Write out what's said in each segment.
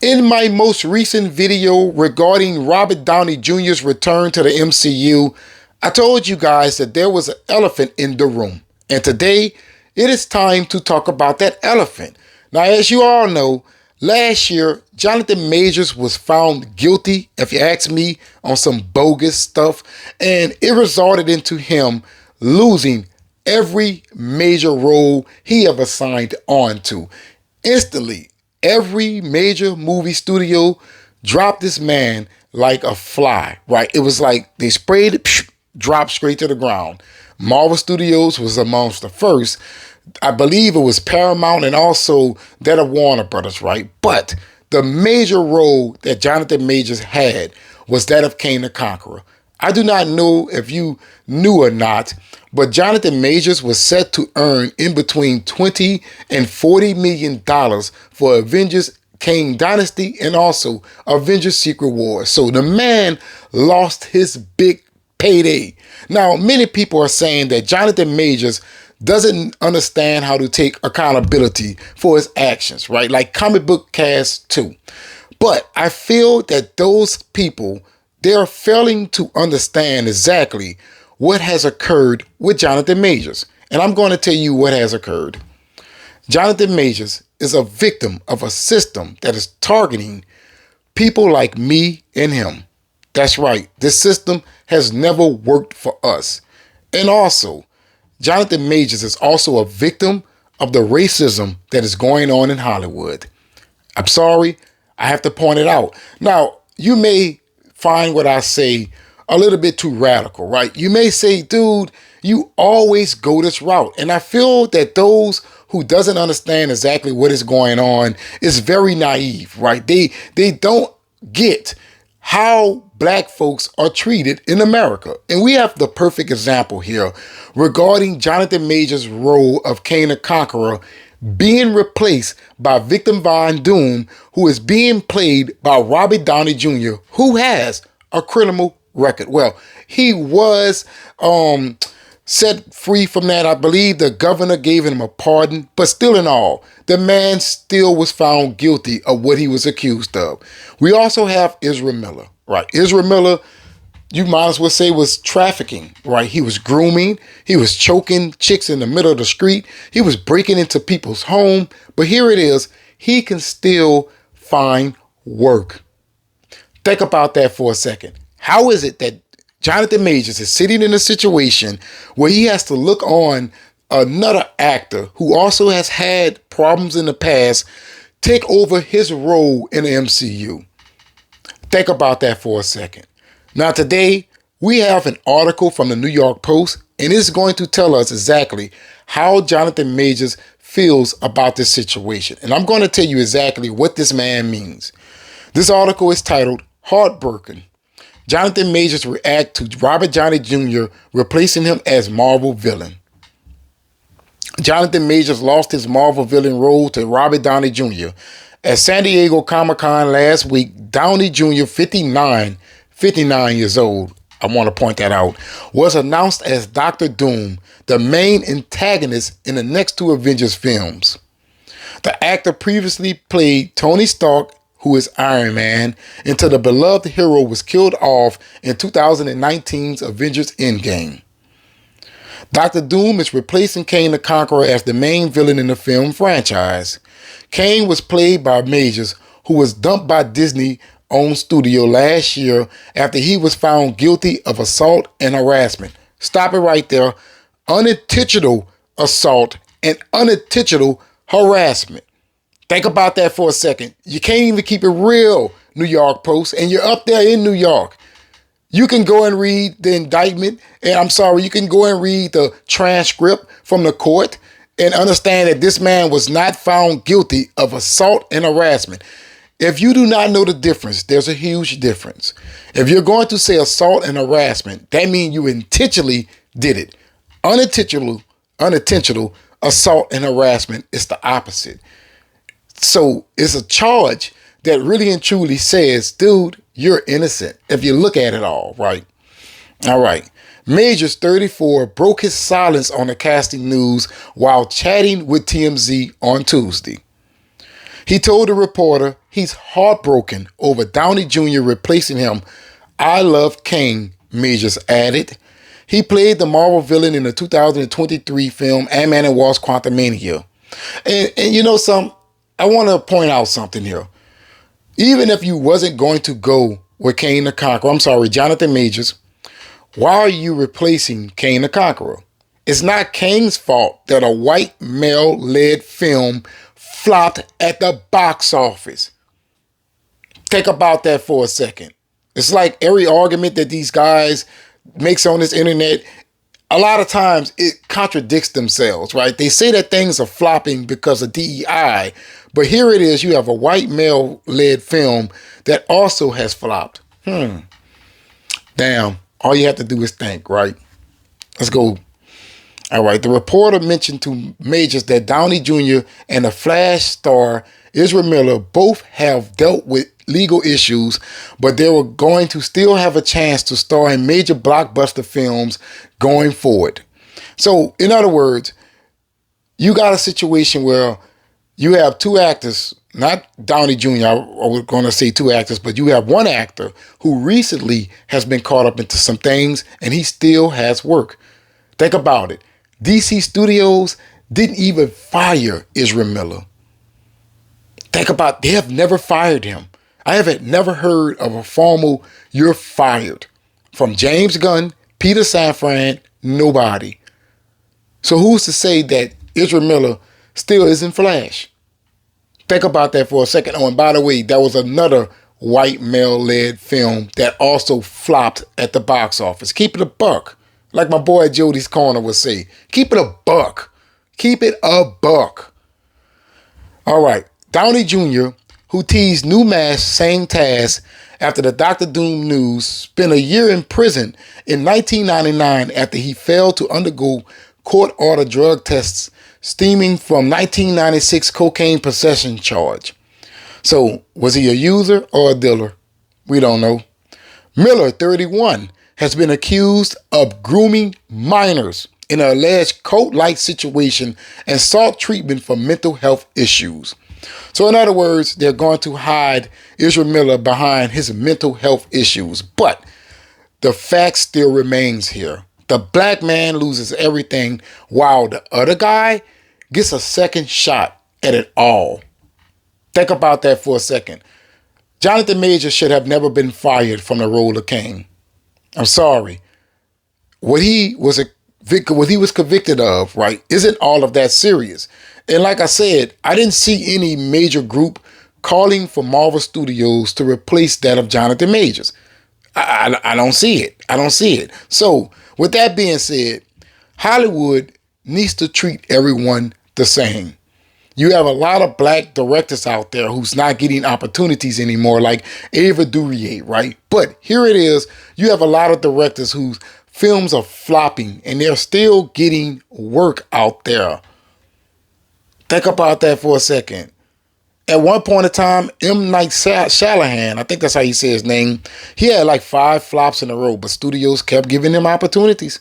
In my most recent video regarding Robert Downey Jr.'s return to the MCU, I told you guys that there was an elephant in the room. And today, it is time to talk about that elephant. Now, as you all know, last year, Jonathan Majors was found guilty, if you ask me, on some bogus stuff. And it resulted into him losing every major role he ever signed on to. Instantly, every major movie studio dropped this man like a fly, right? It was like they sprayed it, dropped straight to the ground. Marvel Studios was amongst the first. I believe it was Paramount and also that of Warner Brothers, right? But the major role that Jonathan Majors had was that of Kang the Conqueror. I do not know if you knew or not, but Jonathan Majors was set to earn in between $20 and $40 million for Avengers Kang Dynasty and also Avengers Secret Wars. So the man lost his big payday. Now, many people are saying that Jonathan Majors doesn't understand how to take accountability for his actions, right? Like Comic Book Cast 2. But I feel that those people, they're failing to understand exactly what has occurred with Jonathan Majors. And I'm going to tell you what has occurred. Jonathan Majors is a victim of a system that is targeting people like me and him. That's right. This system has never worked for us. And also, Jonathan Majors is also a victim of the racism that is going on in Hollywood. I'm sorry, I have to point it out. Now, you may find what I say a little bit too radical, right? You may say, dude, you always go this route. And I feel that those who doesn't understand exactly what is going on is very naive, right? They don't get how black folks are treated in America. And we have the perfect example here regarding Jonathan Majors' role of Kang the Conqueror being replaced by Victor Von Doom, who is being played by Robert Downey Jr., who has a criminal record. Well, he was set free from that. I believe the governor gave him a pardon, but still in all, the man still was found guilty of what he was accused of. We also have Isra Miller, right? Isra Miller, you might as well say, was trafficking, right? He was grooming, he was choking chicks in the middle of the street, he was breaking into people's home, but here it is, he can still find work. Think about that for a second. How is it that Jonathan Majors is sitting in a situation where he has to look on another actor who also has had problems in the past take over his role in the MCU? Think about that for a second. Now today, we have an article from the New York Post, and it's going to tell us exactly how Jonathan Majors feels about this situation. And I'm going to tell you exactly what this man means. This article is titled Heartbroken. Jonathan Majors react to Robert Downey Jr. replacing him as Marvel villain. Jonathan Majors lost his Marvel villain role to Robert Downey Jr. At San Diego Comic-Con last week, Downey Jr., 59 years old, I want to point that out, was announced as Dr. Doom, the main antagonist in the next two Avengers films. The actor previously played Tony Stark, who is Iron Man, until the beloved hero was killed off in 2019's Avengers Endgame. Dr. Doom is replacing Kang the Conqueror as the main villain in the film franchise. Kang was played by Majors, who was dumped by Disney-owned studio last year after he was found guilty of assault and harassment. Stop it right there. Unintentional assault and unintentional harassment. Think about that for a second. You can't even keep it real, New York Post, and you're up there in New York. You can go and read the indictment, and I'm sorry, you can go and read the transcript from the court and understand that this man was not found guilty of assault and harassment. If you do not know the difference, there's a huge difference. If you're going to say assault and harassment, that means you intentionally did it. Unintentional assault and harassment is the opposite. So it's a charge that really and truly says, dude, you're innocent if you look at it all, right? All right. Majors, 34, broke his silence on the casting news while chatting with TMZ on Tuesday. He told the reporter he's heartbroken over Downey Jr. replacing him. I love Kane, Majors added. He played the Marvel villain in the 2023 film Ant-Man and Wasp: Quantumania. And you know something? I want to point out something here. Even if you wasn't going to go with Kane the Conqueror, Jonathan Majors, why are you replacing Kane the Conqueror? It's not Kane's fault that a white male-led film flopped at the box office. Think about that for a second. It's like every argument that these guys makes on this internet, a lot of times it contradicts themselves, right? They say that things are flopping because of DEI, but here it is, you have a white male-led film that also has flopped. Damn, all you have to do is think, right? Let's go. All right, the reporter mentioned to Majors that Downey Jr. and the Flash star Isra Miller both have dealt with legal issues, but they were going to still have a chance to star in major blockbuster films going forward. So, in other words, you got a situation where you have two actors, not Downey Jr., I was going to say two actors, but you have one actor who recently has been caught up into some things and he still has work. Think about it. DC Studios didn't even fire Isra Miller. Think about, they have never fired him. I have never heard of a formal "you're fired" from James Gunn, Peter Safran, nobody. So who's to say that Isra Miller still isn't Flash? Think about that for a second. Oh, and by the way, that was another white male-led film that also flopped at the box office. Keep it a buck. Like my boy Jody's Corner would say, keep it a buck. Keep it a buck. All right. Downey Jr., who teased new mask, same task after the Dr. Doom news, spent a year in prison in 1999 after he failed to undergo court-ordered drug tests stemming from 1996 cocaine possession charge. So, was he a user or a dealer? We don't know. Miller, 31, has been accused of grooming minors in an alleged cult-like situation and sought treatment for mental health issues. So in other words, they're going to hide Isra Miller behind his mental health issues. But the fact still remains here. The black man loses everything while the other guy gets a second shot at it all. Think about that for a second. Jonathan Majors should have never been fired from the role of Kane. I'm sorry. What he was convicted of, right, isn't all of that serious. And like I said, I didn't see any major group calling for Marvel Studios to replace that of Jonathan Majors. I don't see it. I don't see it. So with that being said, Hollywood needs to treat everyone the same. You have a lot of black directors out there who's not getting opportunities anymore, like Ava DuVernay, right? But here it is. You have a lot of directors whose films are flopping and they're still getting work out there. Think about that for a second. At one point in time, M. Night Shyamalan, I think that's how you say his name, he had like 5 flops in a row, but studios kept giving him opportunities.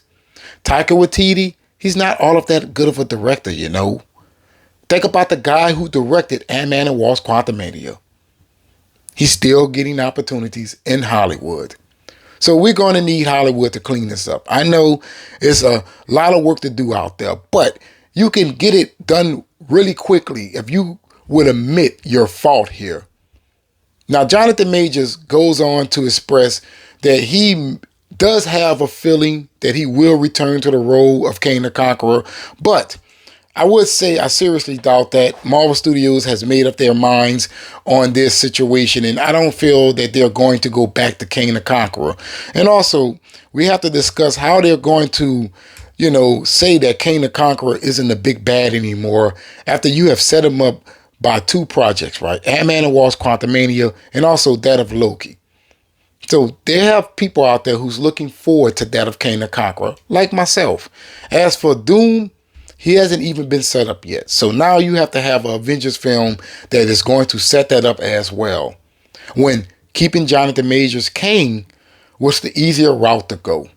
Taika Waititi, he's not all of that good of a director, you know. Think about the guy who directed Ant-Man and Wasp: Quantumania. He's still getting opportunities in Hollywood. So we're going to need Hollywood to clean this up. I know it's a lot of work to do out there, but you can get it done really quickly if you would admit your fault here. Now, Jonathan Majors goes on to express that he does have a feeling that he will return to the role of Kane the Conqueror, but I would say I seriously doubt that. Marvel Studios has made up their minds on this situation, and I don't feel that they're going to go back to Kane the Conqueror. And also, we have to discuss how they're going to, say that Kane the Conqueror isn't the big bad anymore after you have set him up by 2 projects, right? Ant-Man and Wasp: Quantumania, and also that of Loki. So they have people out there who's looking forward to that of Kane the Conqueror, like myself. As for Doom, he hasn't even been set up yet. So now you have to have an Avengers film that is going to set that up as well. When keeping Jonathan Majors Kane was the easier route to go.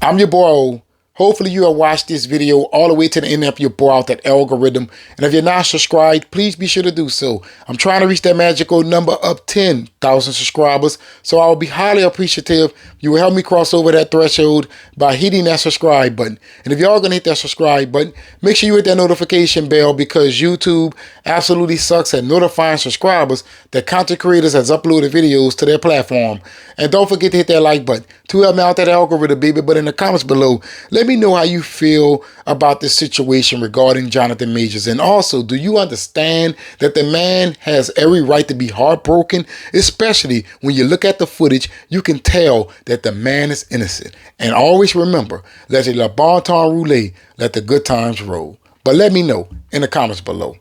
I'm your boy O. Hopefully you have watched this video all the way to the end after you bore out that algorithm. And if you're not subscribed, please be sure to do so. I'm trying to reach that magical number of 10,000 subscribers. So I will be highly appreciative. You will help me cross over that threshold by hitting that subscribe button. And if y'all gonna hit that subscribe button, make sure you hit that notification bell, because YouTube absolutely sucks at notifying subscribers that content creators has uploaded videos to their platform. And don't forget to hit that like button to help me out that algorithm, baby. But in the comments below, let me know how you feel about this situation regarding Jonathan Majors. And also, do you understand that the man has every right to be heartbroken? Especially when you look at the footage, you can tell that the man is innocent. And always remember, let the bon temps roulette, let the good times roll. But let me know in the comments below.